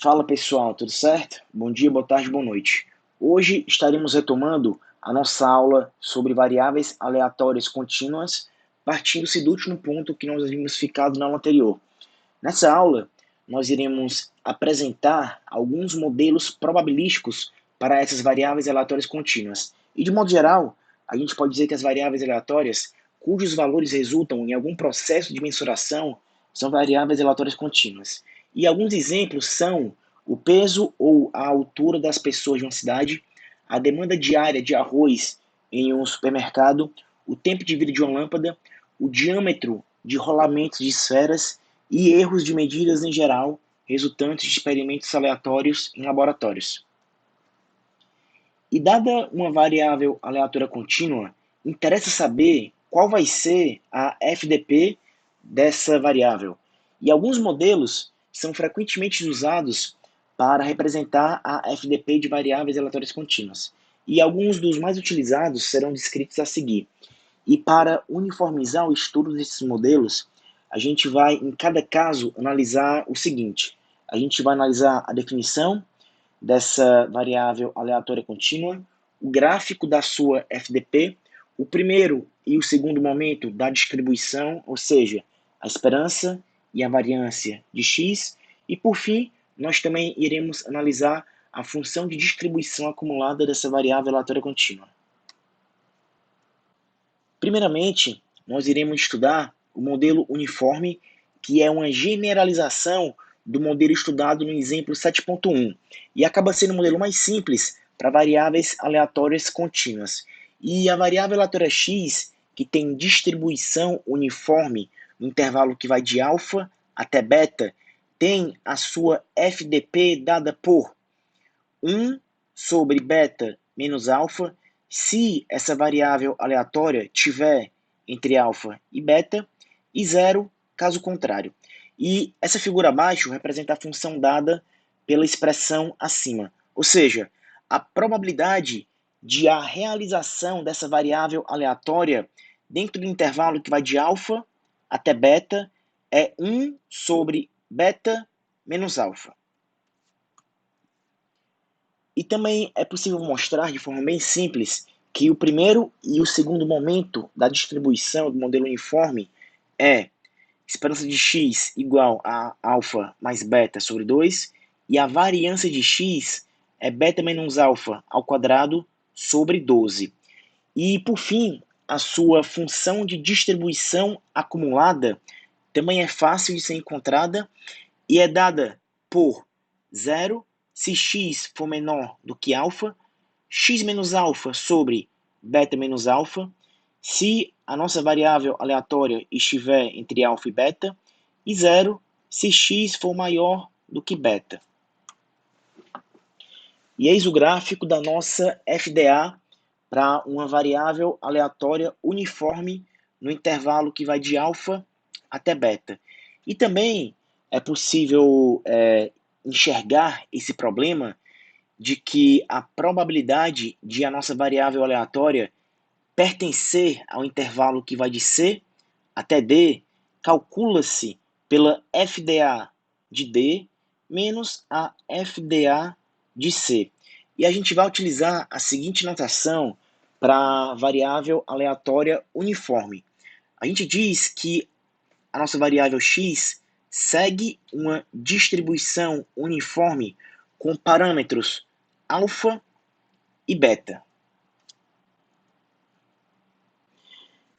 Fala pessoal, tudo certo? Bom dia, boa tarde, boa noite. Hoje estaremos retomando a nossa aula sobre variáveis aleatórias contínuas, partindo-se do último ponto que nós havíamos ficado na aula anterior. Nessa aula, nós iremos apresentar alguns modelos probabilísticos para essas variáveis aleatórias contínuas. E de modo geral, a gente pode dizer que as variáveis aleatórias, cujos valores resultam em algum processo de mensuração, são variáveis aleatórias contínuas. E alguns exemplos são o peso ou a altura das pessoas de uma cidade, a demanda diária de arroz em um supermercado, o tempo de vida de uma lâmpada, o diâmetro de rolamentos de esferas e erros de medidas em geral, resultantes de experimentos aleatórios em laboratórios. E dada uma variável aleatória contínua, interessa saber qual vai ser a FDP dessa variável. E alguns modelos são frequentemente usados para representar a FDP de variáveis aleatórias contínuas. E alguns dos mais utilizados serão descritos a seguir. E para uniformizar o estudo desses modelos, a gente vai, em cada caso, analisar o seguinte. A gente vai analisar a definição dessa variável aleatória contínua, o gráfico da sua FDP, o primeiro e o segundo momento da distribuição, ou seja, a esperança e a variância de x, e por fim, nós também iremos analisar a função de distribuição acumulada dessa variável aleatória contínua. Primeiramente, nós iremos estudar o modelo uniforme, que é uma generalização do modelo estudado no exemplo 7.1, e acaba sendo o modelo mais simples para variáveis aleatórias contínuas. E a variável aleatória x, que tem distribuição uniforme no intervalo que vai de alfa até beta, tem a sua FDP dada por 1 sobre beta menos alfa, se essa variável aleatória tiver entre alfa e beta, e 0 caso contrário. E essa figura abaixo representa a função dada pela expressão acima, ou seja, a probabilidade de a realização dessa variável aleatória dentro do intervalo que vai de alfa até beta é 1 sobre beta menos alfa. E também é possível mostrar de forma bem simples que o primeiro e o segundo momento da distribuição do modelo uniforme é esperança de x igual a alfa mais beta sobre 2, e a variância de x é beta menos alfa ao quadrado sobre 12. E, por fim, a sua função de distribuição acumulada também é fácil de ser encontrada e é dada por 0 se x for menor do que alfa, x menos alfa sobre beta menos alfa, se a nossa variável aleatória estiver entre alfa e beta, e 0 se x for maior do que beta. E eis o gráfico da nossa FDA para uma variável aleatória uniforme no intervalo que vai de alfa até beta. E também é possível enxergar esse problema de que a probabilidade de a nossa variável aleatória pertencer ao intervalo que vai de C até D calcula-se pela FDA de D menos a FDA de C. E a gente vai utilizar a seguinte notação para a variável aleatória uniforme. A gente diz que a nossa variável x segue uma distribuição uniforme com parâmetros alfa e beta.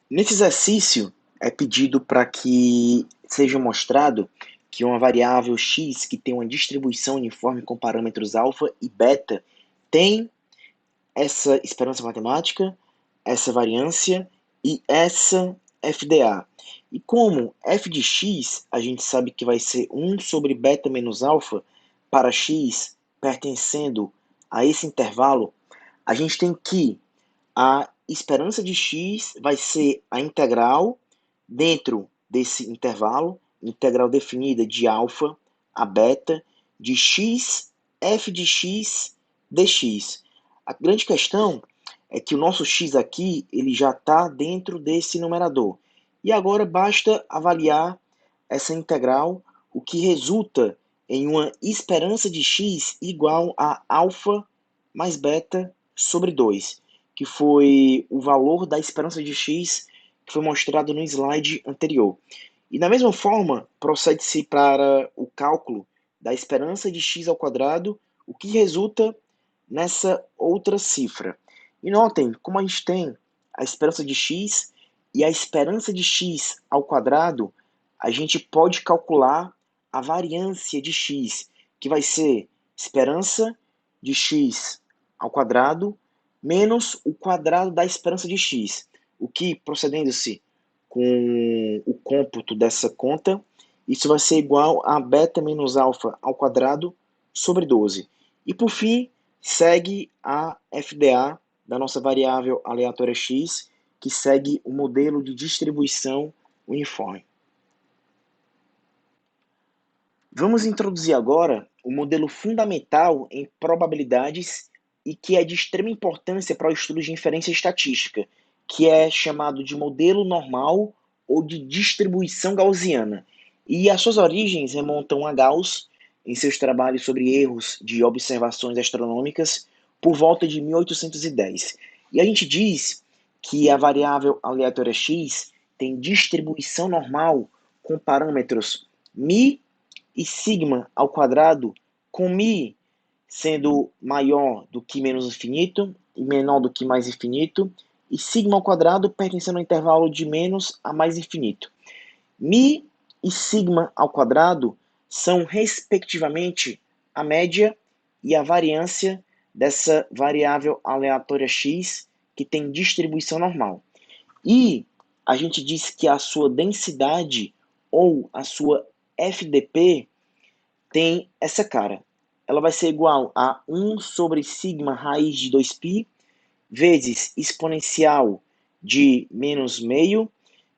Nesse exercício, é pedido para que seja mostrado que uma variável x que tem uma distribuição uniforme com parâmetros alfa e beta tem essa esperança matemática, essa variância e essa FDA. E como f de x, a gente sabe que vai ser 1 sobre beta menos alfa para x pertencendo a esse intervalo, a gente tem que a esperança de x vai ser a integral dentro desse intervalo, integral definida de alfa a beta, de x, f de x, dx. A grande questão é que o nosso x aqui ele já está dentro desse numerador. E agora basta avaliar essa integral, o que resulta em uma esperança de x igual a alfa mais beta sobre 2, que foi o valor da esperança de x que foi mostrado no slide anterior. E da mesma forma, procede-se para o cálculo da esperança de x ao quadrado, o que resulta nessa outra cifra. E notem como a gente tem a esperança de x e a esperança de x ao quadrado, a gente pode calcular a variância de x, que vai ser esperança de x ao quadrado menos o quadrado da esperança de x, o que, procedendo-se com o cômputo dessa conta, isso vai ser igual a beta menos alfa ao quadrado sobre 12. E por fim, segue a FDA da nossa variável aleatória x, que segue o modelo de distribuição uniforme. Vamos introduzir agora o modelo fundamental em probabilidades e que é de extrema importância para o estudo de inferência estatística, que é chamado de modelo normal ou de distribuição gaussiana. E as suas origens remontam a Gauss em seus trabalhos sobre erros de observações astronômicas por volta de 1810. E a gente diz que a variável aleatória x tem distribuição normal com parâmetros μ e sigma ao quadrado, com μ sendo maior do que menos infinito e menor do que mais infinito, e sigma ao quadrado pertencendo ao intervalo de menos a mais infinito. μ e sigma ao quadrado são, respectivamente, a média e a variância dessa variável aleatória x que tem distribuição normal. E a gente diz que a sua densidade ou a sua FDP tem essa cara. Ela vai ser igual a 1 sobre sigma raiz de 2π vezes exponencial de menos meio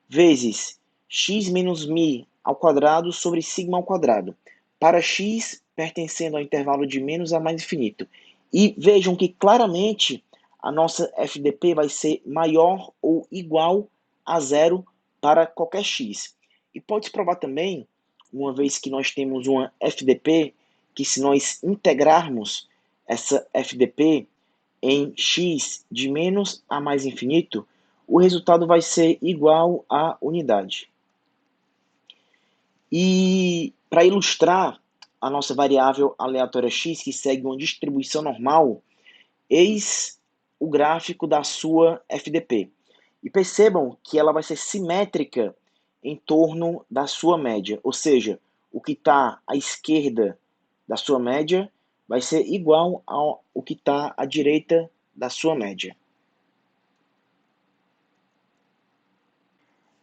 vezes x menos μ ao quadrado sobre sigma ao quadrado, para x pertencendo ao intervalo de menos a mais infinito. E vejam que claramente a nossa FDP vai ser maior ou igual a zero para qualquer x. E pode-se provar também, uma vez que nós temos uma FDP, que se nós integrarmos essa FDP em x de menos a mais infinito, o resultado vai ser igual à unidade. E para ilustrar a nossa variável aleatória x, que segue uma distribuição normal, eis o gráfico da sua FDP. E percebam que ela vai ser simétrica em torno da sua média, ou seja, o que está à esquerda da sua média vai ser igual ao que está à direita da sua média.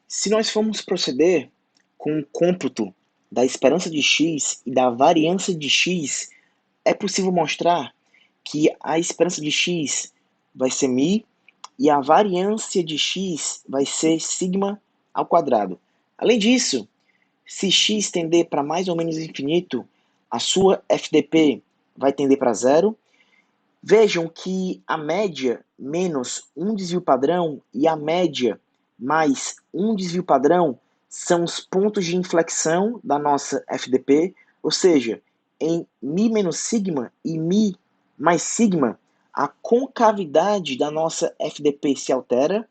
Se nós formos proceder com o cômputo da esperança de x e da variância de x, é possível mostrar que a esperança de x vai ser μ e a variância de x vai ser sigma ao quadrado. Além disso, se x tender para mais ou menos infinito, a sua FDP vai tender para zero. Vejam que a média menos um desvio padrão e a média mais um desvio padrão são os pontos de inflexão da nossa FDP, ou seja, em μ menos sigma e μ mais sigma, a concavidade da nossa FDP se altera.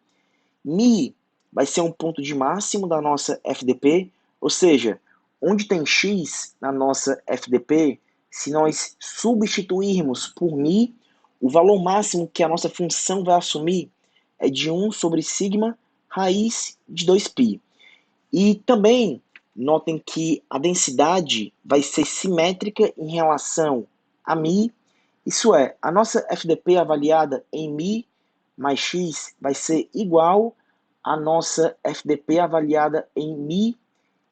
μ vai ser um ponto de máximo da nossa FDP, ou seja, onde tem x na nossa FDP, se nós substituirmos por μ, o valor máximo que a nossa função vai assumir é de 1 sobre sigma raiz de 2π. E também notem que a densidade vai ser simétrica em relação a μ, isso é, a nossa FDP avaliada em μ mais x vai ser igual à nossa FDP avaliada em μ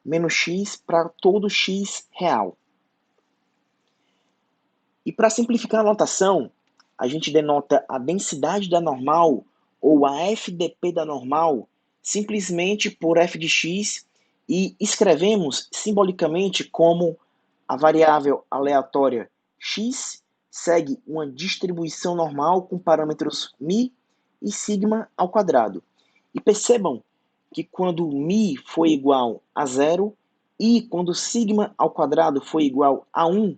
menos x para todo x real. E para simplificar a notação, a gente denota a densidade da normal ou a FDP da normal simplesmente por f de x e escrevemos simbolicamente como a variável aleatória x segue uma distribuição normal com parâmetros μ e sigma ao quadrado. E percebam que quando μ for igual a zero, E quando sigma ao quadrado for igual a 1,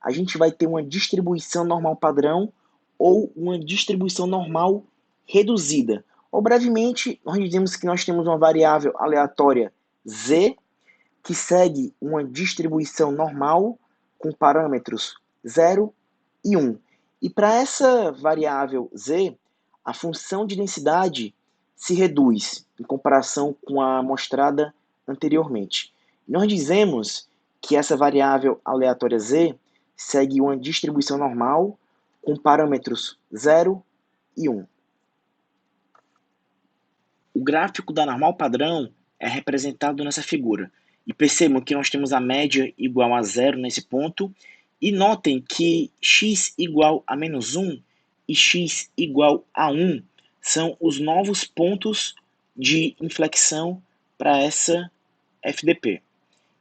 a gente vai ter uma distribuição normal padrão ou uma distribuição normal reduzida. Ou brevemente, nós dizemos que nós temos uma variável aleatória z, que segue uma distribuição normal com parâmetros 0 e 1. E para essa variável z, a função de densidade se reduz em comparação com a mostrada anteriormente. Nós dizemos que essa variável aleatória z segue uma distribuição normal com parâmetros 0 e 1. O gráfico da normal padrão é representado nessa figura. E percebam que nós temos a média igual a 0 nesse ponto. E notem que x igual a menos 1 e x igual a 1 são os novos pontos de inflexão para essa FDP.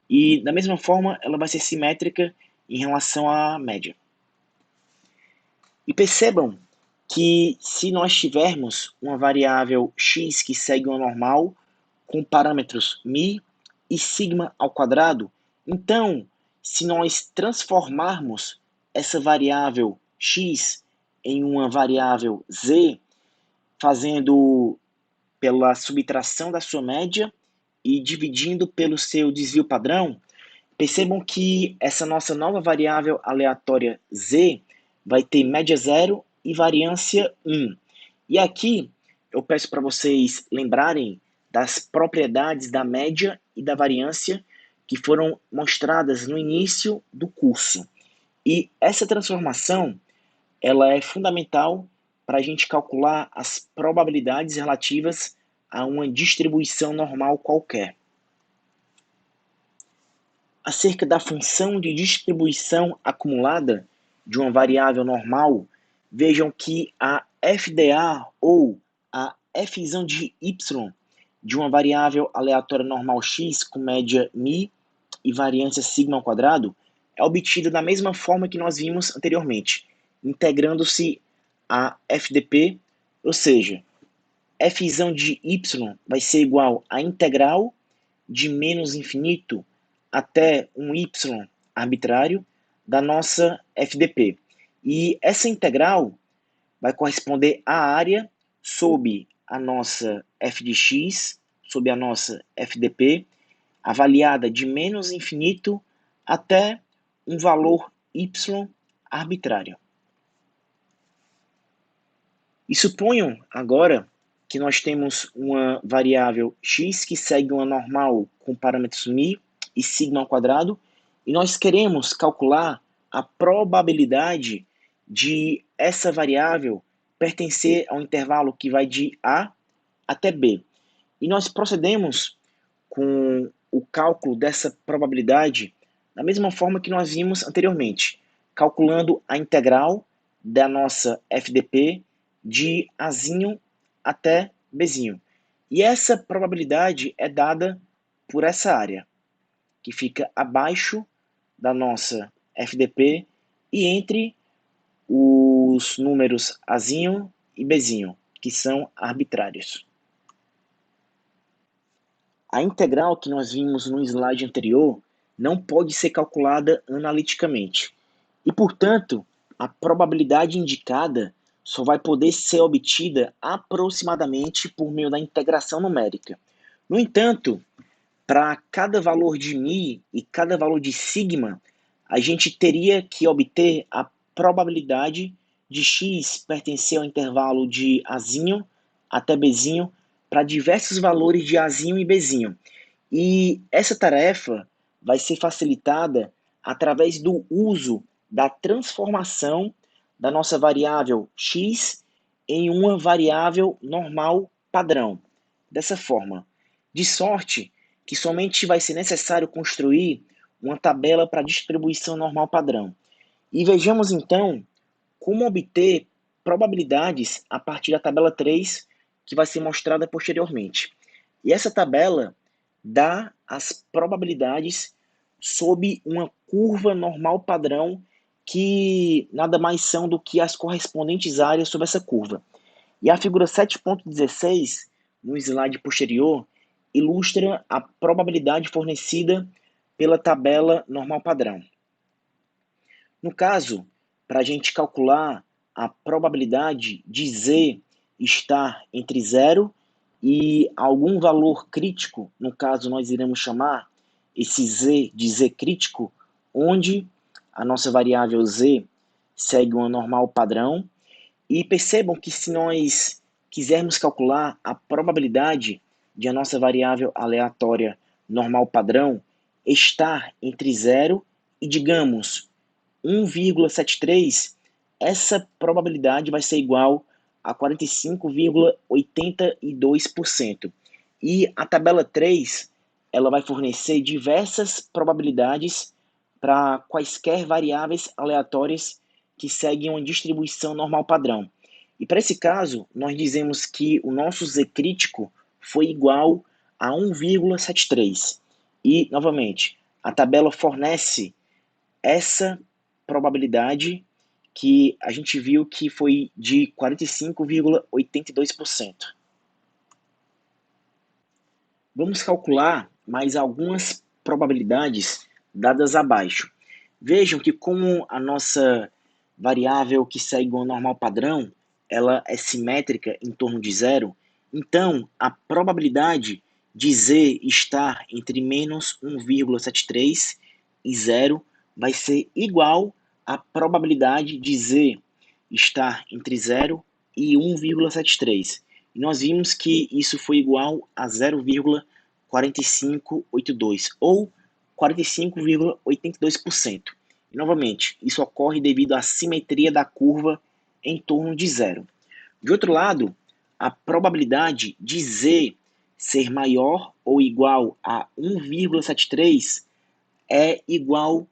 E, da mesma forma, ela vai ser simétrica em relação à média. E percebam que se nós tivermos uma variável x que segue uma normal com parâmetros μ e sigma ao quadrado, então, se nós transformarmos essa variável x em uma variável z, fazendo pela subtração da sua média e dividindo pelo seu desvio padrão, percebam que essa nossa nova variável aleatória z vai ter média 0 e variância 1. E aqui eu peço para vocês lembrarem das propriedades da média e da variância que foram mostradas no início do curso. E essa transformação ela é fundamental para a gente calcular as probabilidades relativas a uma distribuição normal qualquer. Acerca da função de distribuição acumulada de uma variável normal, vejam que a FDA ou a f de y de uma variável aleatória normal x com média μ e variância sigma ao quadrado é obtida da mesma forma que nós vimos anteriormente, integrando-se a FDP, ou seja, f de y vai ser igual à integral de menos infinito até um y arbitrário da nossa FDP. E essa integral vai corresponder à área sob a nossa f de x, sob a nossa FDP, avaliada de menos infinito até um valor y arbitrário. E suponham agora que nós temos uma variável x que segue uma normal com parâmetros μ e sigma ao quadrado, e nós queremos calcular a probabilidade de essa variável pertencer ao intervalo que vai de A até B. E nós procedemos com o cálculo dessa probabilidade da mesma forma que nós vimos anteriormente, calculando a integral da nossa FDP de Azinho até Bzinho. E essa probabilidade é dada por essa área, que fica abaixo da nossa FDP e entre os números Azinho e Bzinho, que são arbitrários. A integral que nós vimos no slide anterior não pode ser calculada analiticamente. E, portanto, a probabilidade indicada só vai poder ser obtida aproximadamente por meio da integração numérica. No entanto, para cada valor de μ e cada valor de sigma, a gente teria que obter a probabilidade de x pertencer ao intervalo de Azinho até Bzinho para diversos valores de Azinho e Bzinho. E essa tarefa vai ser facilitada através do uso da transformação da nossa variável x em uma variável normal padrão. Dessa forma, de sorte que somente vai ser necessário construir uma tabela para distribuição normal padrão. E vejamos então como obter probabilidades a partir da tabela 3, que vai ser mostrada posteriormente. E essa tabela dá as probabilidades sob uma curva normal padrão, que nada mais são do que as correspondentes áreas sobre essa curva. E a figura 7.16, no slide posterior, ilustra a probabilidade fornecida pela tabela normal padrão. No caso, para a gente calcular a probabilidade de Z estar entre 0 e algum valor crítico, no caso nós iremos chamar esse Z de Z crítico, onde a nossa variável Z segue uma normal padrão. E percebam que se nós quisermos calcular a probabilidade de a nossa variável aleatória normal padrão estar entre 0 e, digamos, 1,73, essa probabilidade vai ser igual a 45,82%. E a tabela 3, ela vai fornecer diversas probabilidades para quaisquer variáveis aleatórias que seguem uma distribuição normal padrão. E para esse caso, nós dizemos que o nosso Z crítico foi igual a 1,73. E, novamente, a tabela fornece essa probabilidade que a gente viu que foi de 45,82%. Vamos calcular mais algumas probabilidades dadas abaixo. Vejam que como a nossa variável que segue o normal padrão, ela é simétrica em torno de 0, então a probabilidade de Z estar entre menos 1,73 e 0 vai ser igual à probabilidade de Z estar entre 0 e 1,73. E nós vimos que isso foi igual a 0,4582, ou 45,82%. E, novamente, isso ocorre devido à simetria da curva em torno de 0. De outro lado, a probabilidade de Z ser maior ou igual a 1,73 é igual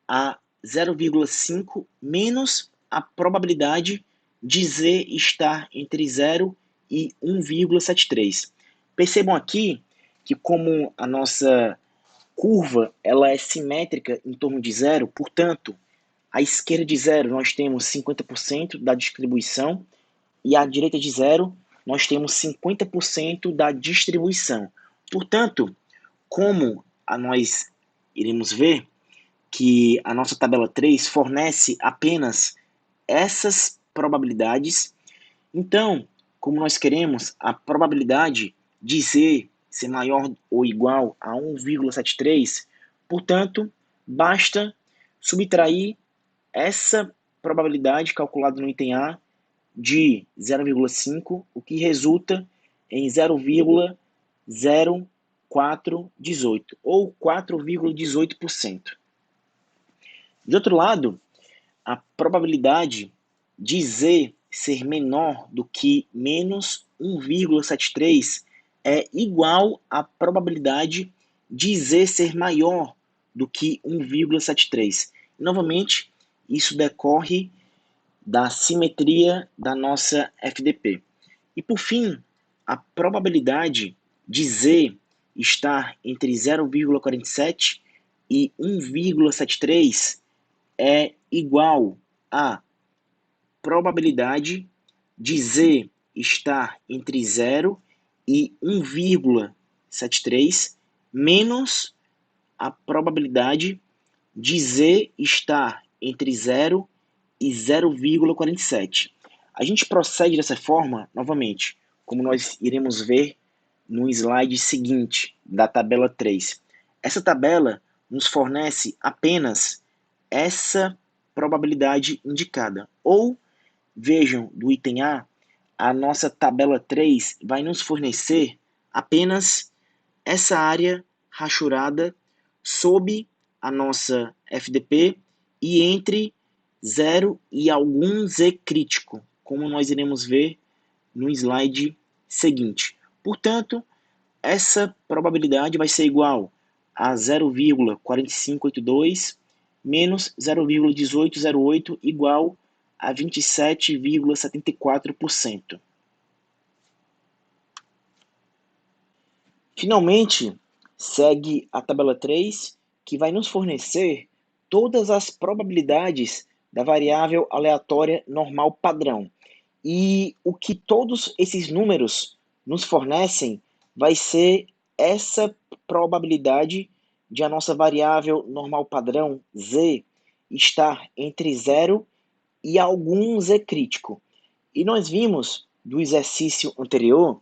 a 0,5 menos a probabilidade de Z estar entre 0 e 1,73. Percebam aqui que como a nossa curva ela é simétrica em torno de 0, portanto, à esquerda de 0 nós temos 50% da distribuição e à direita de 0 nós temos 50% da distribuição. Portanto, como nós iremos ver que a nossa tabela 3 fornece apenas essas probabilidades, então, como nós queremos a probabilidade de Z ser maior ou igual a 1,73, portanto, basta subtrair essa probabilidade calculada no item A de 0,5, o que resulta em 0,0418, ou 4,18%. De outro lado, a probabilidade de Z ser menor do que menos 1,73 é igual à probabilidade de Z ser maior do que 1,73. Novamente, isso decorre da simetria da nossa FDP. E por fim, a probabilidade de Z estar entre 0,47 e 1,73 é igual a probabilidade de Z estar entre 0 e 1,73 menos a probabilidade de Z estar entre 0 e 0,47. A gente procede dessa forma, novamente, como nós iremos ver no slide seguinte da tabela 3. Essa tabela nos fornece apenas essa probabilidade indicada. Ou, vejam, do item a nossa tabela 3 vai nos fornecer apenas essa área rachurada sob a nossa FDP e entre 0 e algum Z crítico, como nós iremos ver no slide seguinte. Portanto, essa probabilidade vai ser igual a 0,4582 menos 0,1808 igual a 27,74%. Finalmente, segue a tabela 3, que vai nos fornecer todas as probabilidades da variável aleatória normal padrão. E o que todos esses números nos fornecem vai ser essa probabilidade de a nossa variável normal padrão z estar entre 0 e algum z crítico. E nós vimos do exercício anterior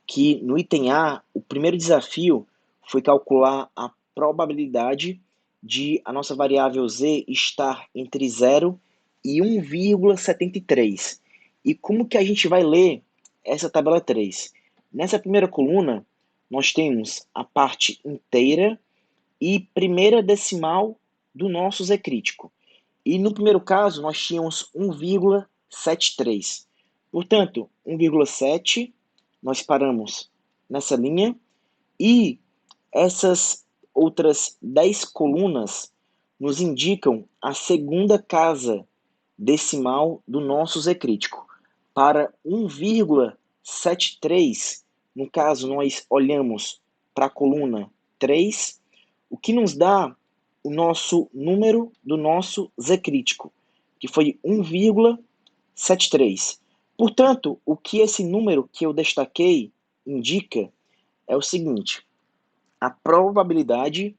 que no item A, o primeiro desafio foi calcular a probabilidade de a nossa variável z estar entre 0 e 1,73. E como que a gente vai ler essa tabela 3? Nessa primeira coluna, nós temos a parte inteira e primeira decimal do nosso z crítico. E no primeiro caso, nós tínhamos 1,73. Portanto, 1,7, nós paramos nessa linha, e essas outras 10 colunas nos indicam a segunda casa decimal do nosso z crítico. Para 1,73, no caso, nós olhamos para a coluna 3, o que nos dá o nosso número do nosso z crítico, que foi 1,73. Portanto, o que esse número que eu destaquei indica é o seguinte: a probabilidade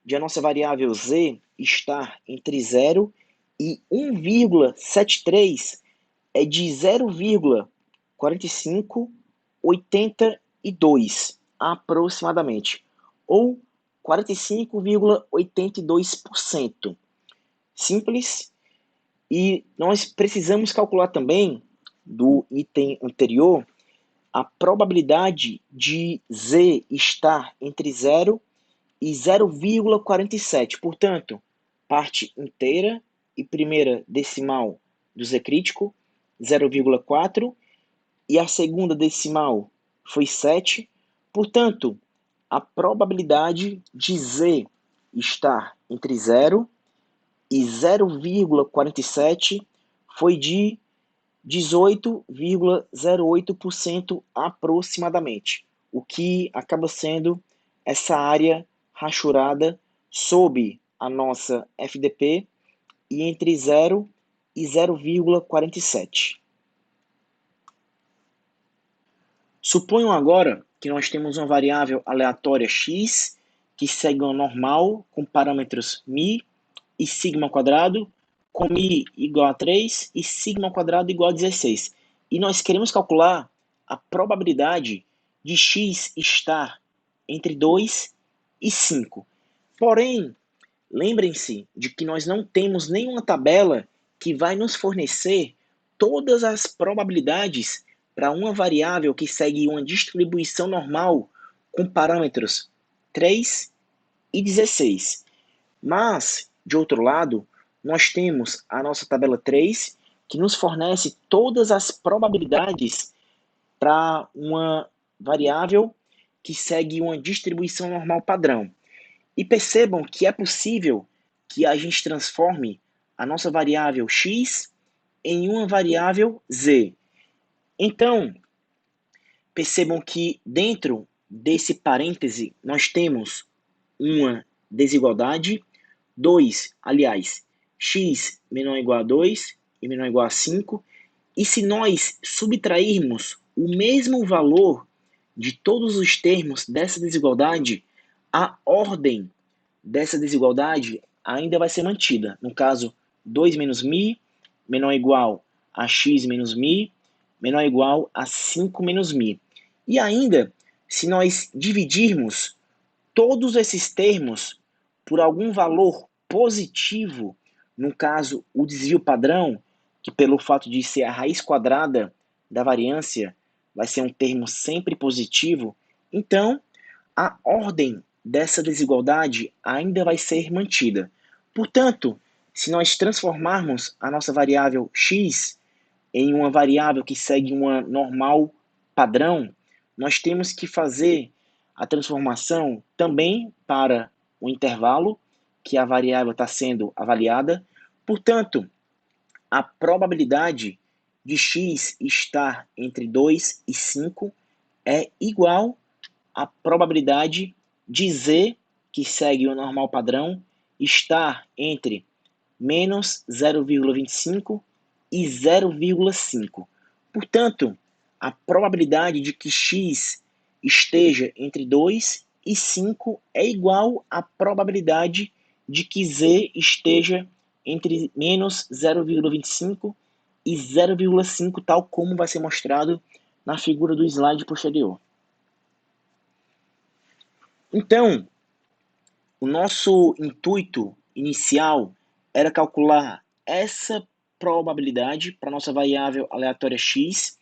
de a nossa variável z estar entre 0 e 1,73 é de 0,4582 aproximadamente, ou 45,82%. Simples. E nós precisamos calcular também, do item anterior, a probabilidade de z estar entre 0 e 0,47. Portanto, parte inteira e primeira decimal do z crítico, 0,4, e a segunda decimal foi 7. Portanto, a probabilidade de z estar entre 0 e 0,47 foi de 18,08% aproximadamente, o que acaba sendo essa área rachurada sob a nossa FDP e entre 0 e 0,47. Suponham agora que nós temos uma variável aleatória x que segue uma normal com parâmetros μ e sigma quadrado, com μ igual a 3 e sigma quadrado igual a 16. E nós queremos calcular a probabilidade de x estar entre 2 e 5. Porém, lembrem-se de que nós não temos nenhuma tabela que vai nos fornecer todas as probabilidades para uma variável que segue uma distribuição normal com parâmetros 3 e 16. Mas, de outro lado, nós temos a nossa tabela 3, que nos fornece todas as probabilidades para uma variável que segue uma distribuição normal padrão. E percebam que é possível que a gente transforme a nossa variável x em uma variável z. Então, percebam que dentro desse parêntese nós temos uma desigualdade, 2, aliás, x menor ou igual a 2 e menor ou igual a 5, e se nós subtrairmos o mesmo valor de todos os termos dessa desigualdade, a ordem dessa desigualdade ainda vai ser mantida. No caso, 2 menos μ menor ou igual a x menos μ, menor ou igual a 5 menos μ. E ainda, se nós dividirmos todos esses termos por algum valor positivo, no caso, o desvio padrão, que pelo fato de ser a raiz quadrada da variância, vai ser um termo sempre positivo, então a ordem dessa desigualdade ainda vai ser mantida. Portanto, se nós transformarmos a nossa variável x em uma variável que segue uma normal padrão, nós temos que fazer a transformação também para o intervalo que a variável está sendo avaliada. Portanto, a probabilidade de x estar entre 2 e 5 é igual à probabilidade de z, que segue o normal padrão, estar entre menos 0,25 e 0,5. Portanto, a probabilidade de que x esteja entre 2 e 5 é igual à probabilidade de que z esteja entre menos 0,25 e 0,5, tal como vai ser mostrado na figura do slide posterior. Então, o nosso intuito inicial era calcular essa probabilidade para a nossa variável aleatória x,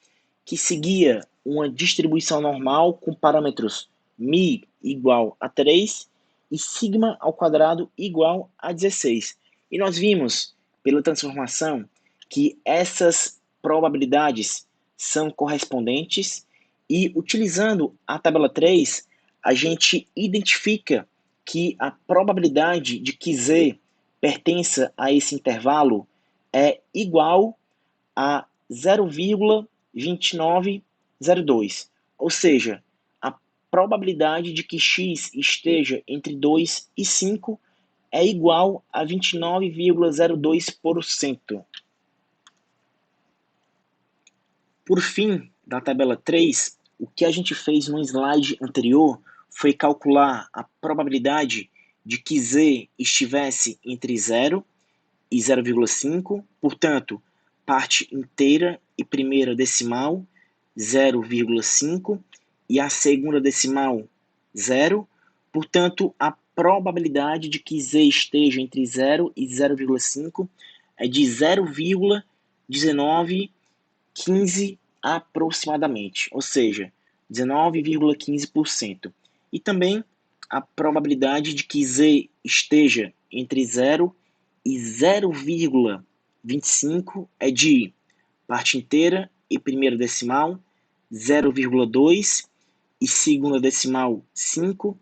que seguia uma distribuição normal com parâmetros μ igual a 3 e sigma ao quadrado igual a 16. E nós vimos, pela transformação, que essas probabilidades são correspondentes e, utilizando a tabela 3, a gente identifica que a probabilidade de que z pertença a esse intervalo é igual a 0,2902, ou seja, a probabilidade de que x esteja entre 2 e 5 é igual a 29,02%. Por fim, da tabela 3, o que a gente fez no slide anterior foi calcular a probabilidade de que z estivesse entre 0 e 0,5, portanto, parte inteira e primeira decimal, 0,5, e a segunda decimal, 0. Portanto, a probabilidade de que z esteja entre 0 e 0,5 é de 0,1915 aproximadamente, ou seja, 19,15%. E também a probabilidade de que z esteja entre 0 e 0,25 é de parte inteira e primeira decimal, 0,2 e segunda decimal, 5.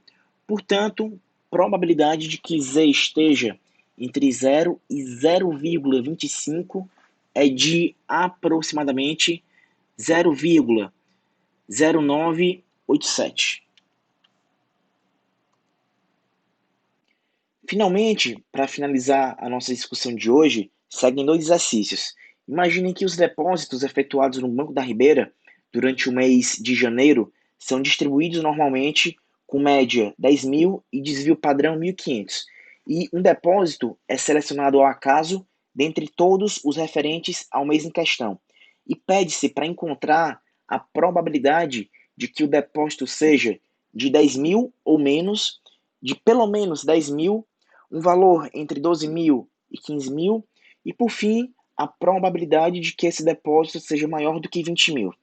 Portanto, probabilidade de que z esteja entre 0 e 0,25 é de aproximadamente 0,0987. Finalmente, para finalizar a nossa discussão de hoje, seguem dois exercícios. Imaginem que os depósitos efetuados no Banco da Ribeira durante o mês de janeiro são distribuídos normalmente com média 10 mil e desvio padrão 1.500. E um depósito é selecionado ao acaso dentre todos os referentes ao mês em questão. E pede-se para encontrar a probabilidade de que o depósito seja de 10 mil ou menos, de pelo menos 10 mil, um valor entre 12 mil e 15 mil, e por fim, a probabilidade de que esse depósito seja maior do que 20 mil.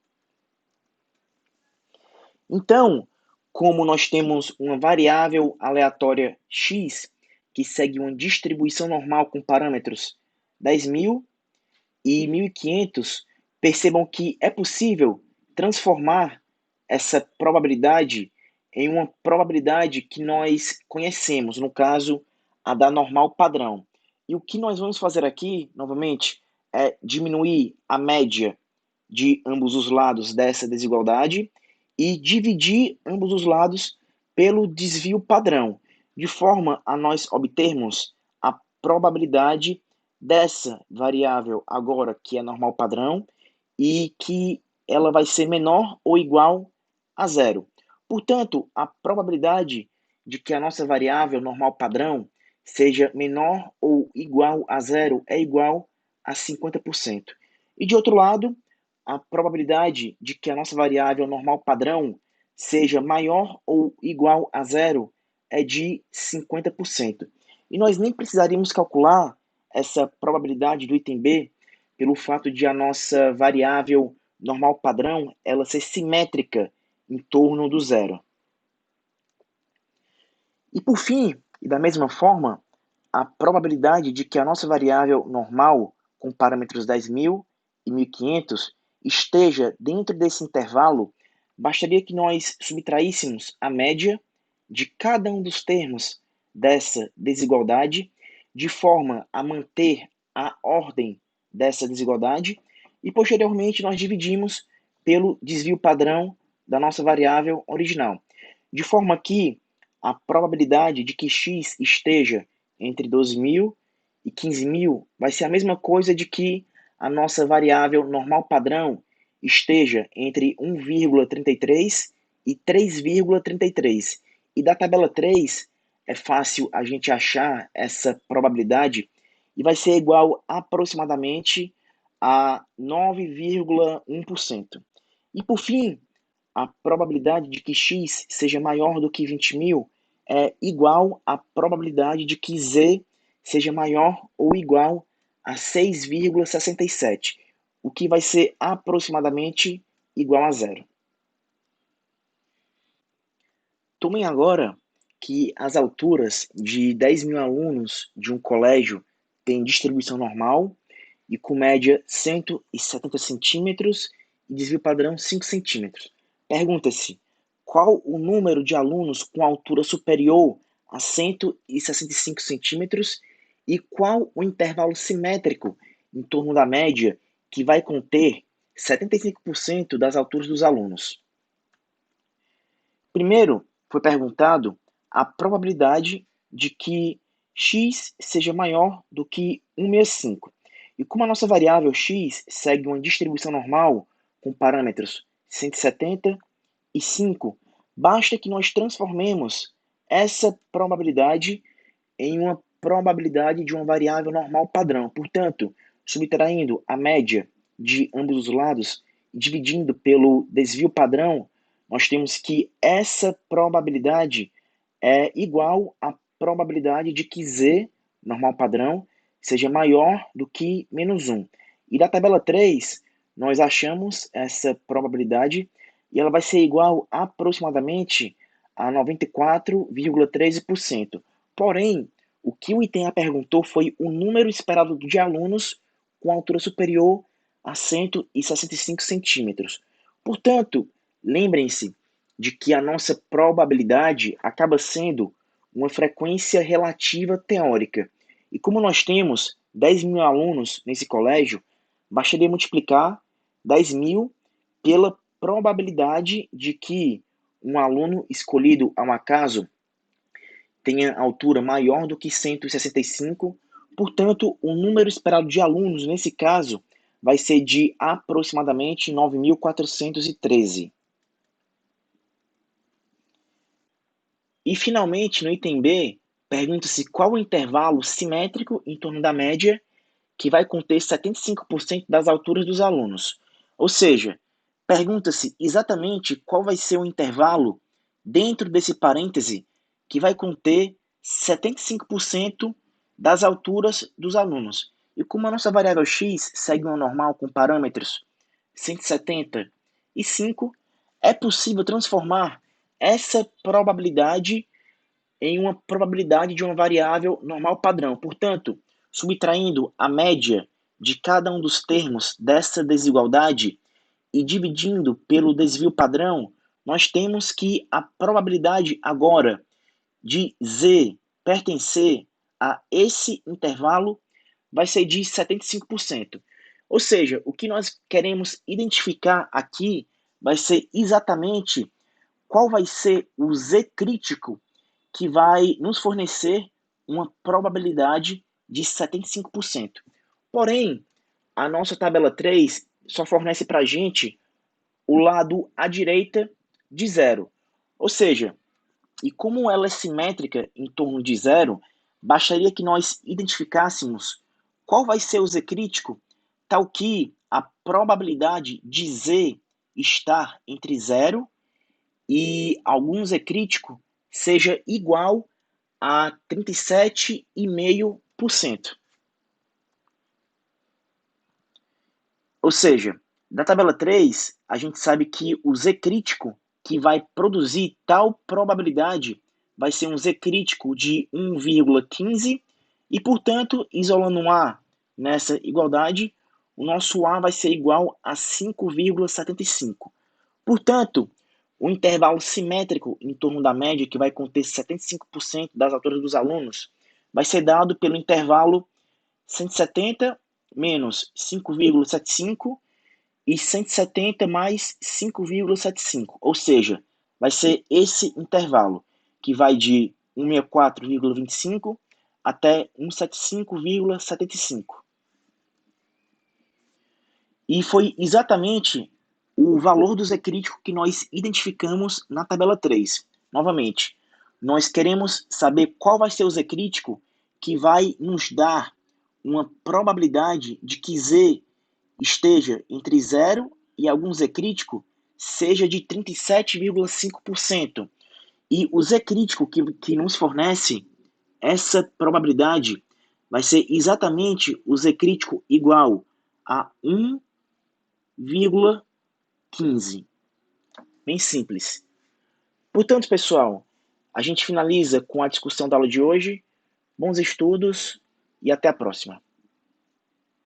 Então, como nós temos uma variável aleatória x, que segue uma distribuição normal com parâmetros 10 mil e 1.500, percebam que é possível transformar essa probabilidade em uma probabilidade que nós conhecemos, no caso, a da normal padrão. E o que nós vamos fazer aqui, novamente, é diminuir a média de ambos os lados dessa desigualdade e dividir ambos os lados pelo desvio padrão, de forma a nós obtermos a probabilidade dessa variável agora, que é normal padrão, e que ela vai ser menor ou igual a zero. Portanto, a probabilidade de que a nossa variável normal padrão seja menor ou igual a zero é igual a 50%. E de outro lado, a probabilidade de que a nossa variável normal padrão seja maior ou igual a zero é de 50%. E nós nem precisaríamos calcular essa probabilidade do item B pelo fato de a nossa variável normal padrão ela ser simétrica em torno do zero. E por fim, e da mesma forma, a probabilidade de que a nossa variável normal com parâmetros 10 mil e 1.500 esteja dentro desse intervalo, bastaria que nós subtraíssemos a média de cada um dos termos dessa desigualdade, de forma a manter a ordem dessa desigualdade, e posteriormente nós dividimos pelo desvio padrão da nossa variável original, de forma que a probabilidade de que x esteja entre 12 mil e 15 mil vai ser a mesma coisa de que a nossa variável normal padrão esteja entre 1,33 e 3,33. E da tabela 3, é fácil a gente achar essa probabilidade e vai ser igual aproximadamente a 9,1%. E por fim, a probabilidade de que x seja maior do que 20.000 é igual à probabilidade de que z seja maior ou igual a 6,67, o que vai ser aproximadamente igual a zero. Tomem agora que as alturas de 10.000 alunos de um colégio têm distribuição normal e com média 170 centímetros e desvio padrão 5 centímetros. Pergunta-se, qual o número de alunos com altura superior a 165 centímetros e qual o intervalo simétrico em torno da média que vai conter 75% das alturas dos alunos? Primeiro, foi perguntado a probabilidade de que x seja maior do que 1,65. E como a nossa variável x segue uma distribuição normal com parâmetros 170 e 5, basta que nós transformemos essa probabilidade em uma probabilidade de uma variável normal padrão. Portanto, subtraindo a média de ambos os lados e dividindo pelo desvio padrão, nós temos que essa probabilidade é igual à probabilidade de que z, normal padrão, seja maior do que menos 1. E da tabela 3, nós achamos essa probabilidade e ela vai ser igual aproximadamente a 94,13%. Porém, o que o item A perguntou foi o número esperado de alunos com altura superior a 165 centímetros. Portanto, lembrem-se de que a nossa probabilidade acaba sendo uma frequência relativa teórica. E como nós temos 10.000 alunos nesse colégio, bastaria multiplicar 10.000 pela probabilidade de que um aluno escolhido ao acaso tenha altura maior do que 165, portanto, o número esperado de alunos nesse caso vai ser de aproximadamente 9.413. E, finalmente, no item B, pergunta-se qual o intervalo simétrico em torno da média que vai conter 75% das alturas dos alunos. Ou seja, pergunta-se exatamente qual vai ser o intervalo dentro desse parêntese que vai conter 75% das alturas dos alunos. E como a nossa variável x segue uma normal com parâmetros 170 e 5, é possível transformar essa probabilidade em uma probabilidade de uma variável normal padrão. Portanto, subtraindo a média de cada um dos termos dessa desigualdade e dividindo pelo desvio padrão, nós temos que a probabilidade agora de z pertencer a esse intervalo vai ser de 75%. Ou seja, o que nós queremos identificar aqui vai ser exatamente qual vai ser o z crítico que vai nos fornecer uma probabilidade de 75%. Porém, a nossa tabela 3 só fornece para a gente o lado à direita de zero. Ou seja, e como ela é simétrica em torno de zero, bastaria que nós identificássemos qual vai ser o z crítico, tal que a probabilidade de z estar entre zero e algum z crítico seja igual a 37,5%. Ou seja, da tabela 3, a gente sabe que o z crítico que vai produzir tal probabilidade vai ser um z crítico de 1,15 e, portanto, isolando um A nessa igualdade, o nosso A vai ser igual a 5,75. Portanto, o intervalo simétrico em torno da média, que vai conter 75% das alturas dos alunos, vai ser dado pelo intervalo 170 menos 5,75 e 170 mais 5,75. Ou seja, vai ser esse intervalo, que vai de 164,25 até 175,75. E foi exatamente o valor do z crítico que nós identificamos na tabela 3. Novamente, Nós queremos saber qual vai ser o Z crítico que vai nos dar uma probabilidade de que Z esteja entre 0 e algum Z crítico seja de 37,5%. E o Z crítico que nos fornece essa probabilidade vai ser exatamente o Z crítico igual a 1,15. Bem simples. Portanto, pessoal, a gente finaliza com a discussão da aula de hoje. Bons estudos e até a próxima.